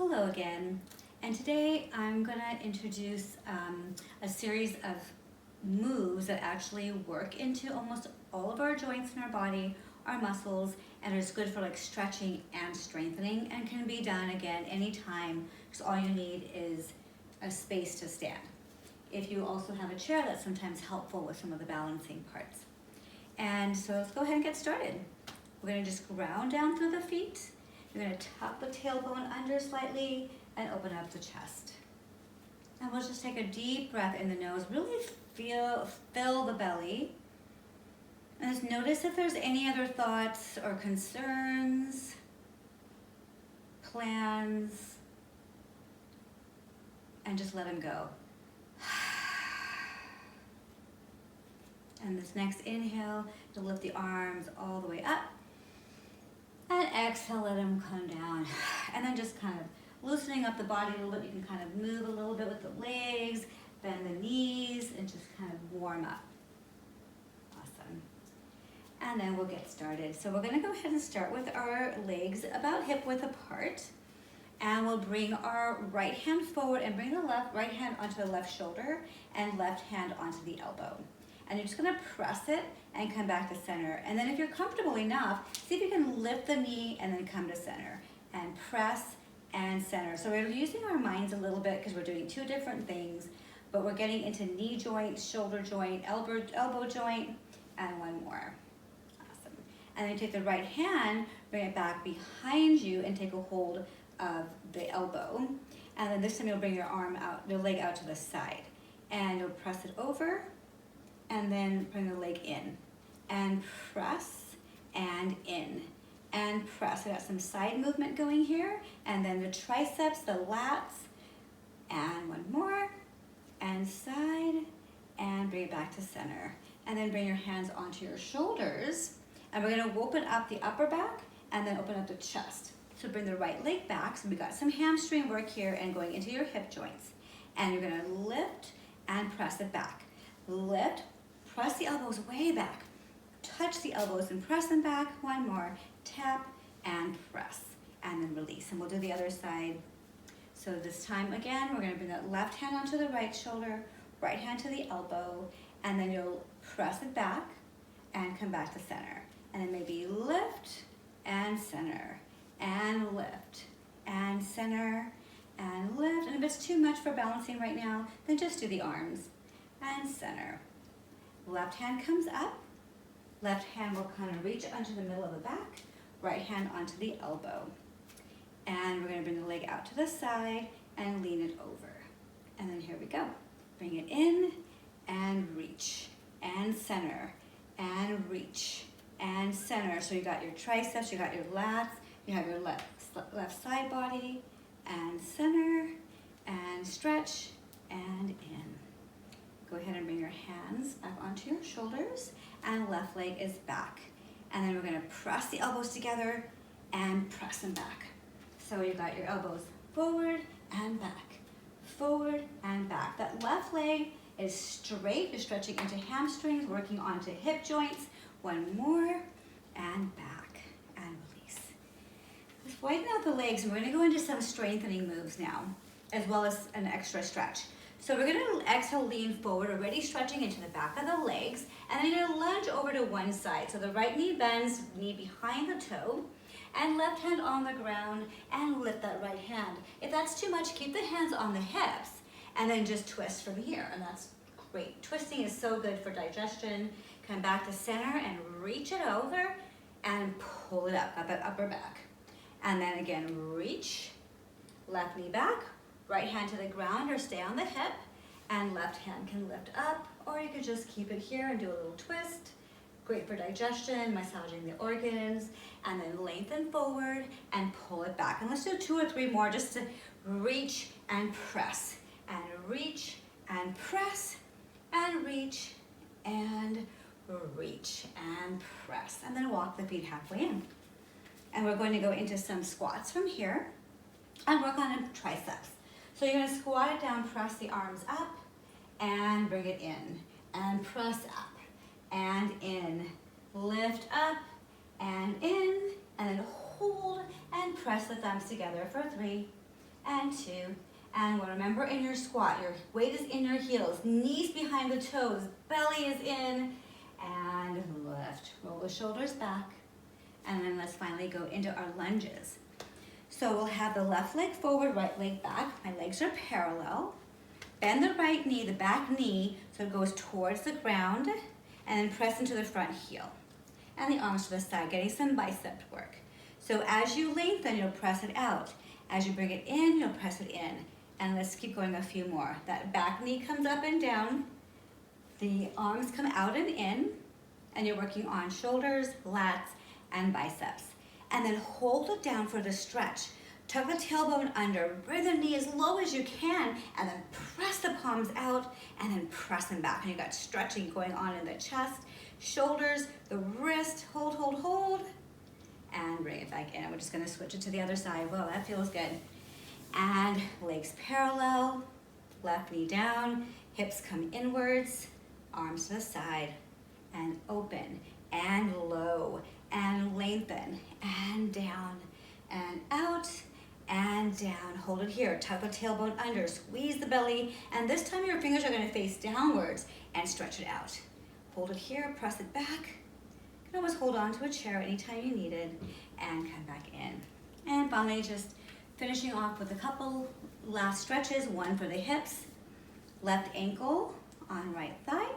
Hello again, and today I'm going to introduce a series of moves that actually work into almost all of our joints in our body, our muscles, and is good for like stretching and strengthening, and can be done again anytime because all you need is a space to stand. If you also have a chair, that's sometimes helpful with some of the balancing parts. And so let's go ahead and get started. We're going to just ground down through the feet. You're going to tuck the tailbone under slightly and open up the chest. And we'll just take a deep breath in the nose. Really fill the belly. And just notice if there's any other thoughts or concerns, plans, and just let them go. And this next inhale, to lift the arms all the way up. And exhale, let them come down. And then just kind of loosening up the body a little bit. You can kind of move a little bit with the legs, bend the knees, and just kind of warm up. Awesome. And then we'll get started. So we're going to go ahead and start with our legs about hip width apart. And we'll bring our right hand forward and bring the right hand onto the left shoulder and left hand onto the elbow. And you're just going to press it and come back to center. And then if you're comfortable enough, see if you can lift the knee and then come to center. And press and center. So we're using our minds a little bit because we're doing two different things, but we're getting into knee joint, shoulder joint, elbow joint, and one more. Awesome. And then take the right hand, bring it back behind you and take a hold of the elbow. And then this time you'll bring your arm out, your leg out to the side. And you'll press it over. And then bring the leg in and press and in and press. I got some side movement going here, and then the triceps, the lats, and one more, and side, and bring it back to center. And then bring your hands onto your shoulders, and we're gonna open up the upper back and then open up the chest. So bring the right leg back. So we got some hamstring work here and going into your hip joints. And you're gonna lift and press it back. Lift. Press the elbows way back. Touch the elbows and press them back. One more. Tap and press. And then release. And we'll do the other side. So this time again, we're going to bring that left hand onto the right shoulder, right hand to the elbow, and then you'll press it back and come back to center. And then maybe lift and center, and lift and center, and lift. And if it's too much for balancing right now, then just do the arms and center. Left hand comes up, left hand will kind of reach onto the middle of the back, right hand onto the elbow. And we're gonna bring the leg out to the side and lean it over. And then here we go. Bring it in and reach and center and reach and center. So you got your triceps, you got your lats, you have your left side body and center and stretch and in. Go ahead and bring your hands back onto your shoulders and left leg is back. And then we're gonna press the elbows together and press them back. So you got your elbows forward and back, forward and back. That left leg is straight, you're stretching into hamstrings, working onto hip joints. One more and back and release. Let's widen out the legs and we're gonna go into some strengthening moves now, as well as an extra stretch. So we're gonna exhale, lean forward, already stretching into the back of the legs, and then you're gonna lunge over to one side. So the right knee bends, knee behind the toe, and left hand on the ground, and lift that right hand. If that's too much, keep the hands on the hips, and then just twist from here, and that's great. Twisting is so good for digestion. Come back to center and reach it over, and pull it up that upper back. And then again, reach, left knee back, right hand to the ground or stay on the hip, and left hand can lift up, or you could just keep it here and do a little twist. Great for digestion, massaging the organs, and then lengthen forward and pull it back. And let's do 2 or 3 more just to reach and press, and reach and press, and reach and reach and press. And then walk the feet halfway in. And we're going to go into some squats from here and work on triceps. So you're gonna squat it down, press the arms up, and bring it in, and press up, and in, lift up, and in, and then hold, and press the thumbs together for 3, and 2, and remember in your squat, your weight is in your heels, knees behind the toes, belly is in, and lift. Roll the shoulders back, and then let's finally go into our lunges. So we'll have the left leg forward, right leg back. My legs are parallel. Bend the right knee, the back knee, so it goes towards the ground, and then press into the front heel. And the arms to the side, getting some bicep work. So as you lengthen, you'll press it out. As you bring it in, you'll press it in. And let's keep going a few more. That back knee comes up and down. The arms come out and in, and you're working on shoulders, lats, and biceps. And then hold it down for the stretch. Tuck the tailbone under, bring the knee as low as you can, and then press the palms out, and then press them back. And you've got stretching going on in the chest, shoulders, the wrist, hold, hold, hold, and bring it back in. We're just gonna switch it to the other side. Whoa, that feels good. And legs parallel, left knee down, hips come inwards, arms to the side, and open, and low, and lengthen, and down, and out, and down. Hold it here, tuck the tailbone under, squeeze the belly, and this time your fingers are gonna face downwards and stretch it out. Hold it here, press it back. You can always hold on to a chair anytime you need it, and come back in. And finally, just finishing off with a couple last stretches, one for the hips, left ankle on right thigh.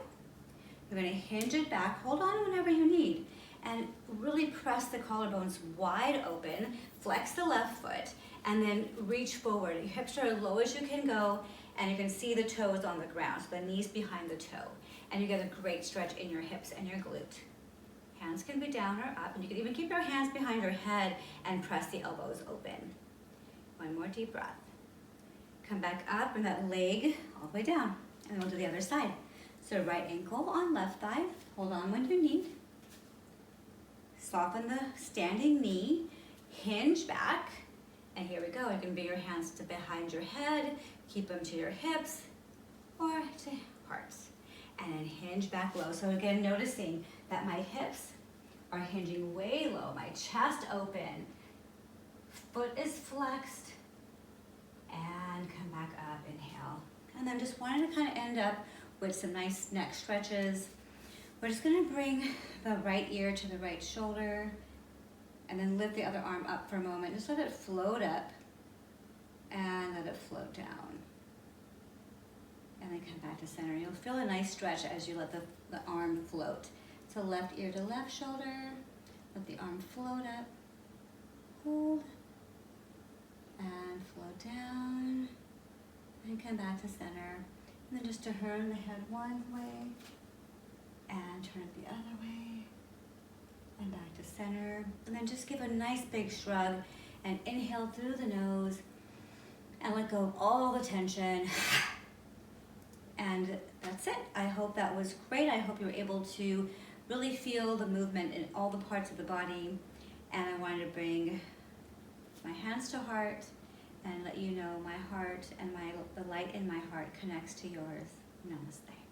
You're gonna hinge it back, hold on whenever you need, and really press the collarbones wide open, flex the left foot, and then reach forward. Your hips are as low as you can go, and you can see the toes on the ground, so the knees behind the toe. And you get a great stretch in your hips and your glute. Hands can be down or up, and you can even keep your hands behind your head and press the elbows open. One more deep breath. Come back up, and that leg all the way down, and we'll do the other side. So right ankle on left thigh, hold on when you need. Soften the standing knee, hinge back, and here we go. You can bring your hands to behind your head, keep them to your hips, or to hearts. And then hinge back low. So again, noticing that my hips are hinging way low, my chest open, foot is flexed, and come back up, inhale. And then just wanting to kind of end up with some nice neck stretches. We're just gonna bring the right ear to the right shoulder, and then lift the other arm up for a moment. Just let it float up, and let it float down. And then come back to center. You'll feel a nice stretch as you let the arm float. So left ear to left shoulder, let the arm float up, hold, and float down, and come back to center. And then just to turn the head one way, and turn it the other way, and back to center. And then just give a nice big shrug, and inhale through the nose, and let go of all the tension. And that's it. I hope that was great. I hope you were able to really feel the movement in all the parts of the body. And I wanted to bring my hands to heart and let you know my heart and the light in my heart connects to yours. Namaste.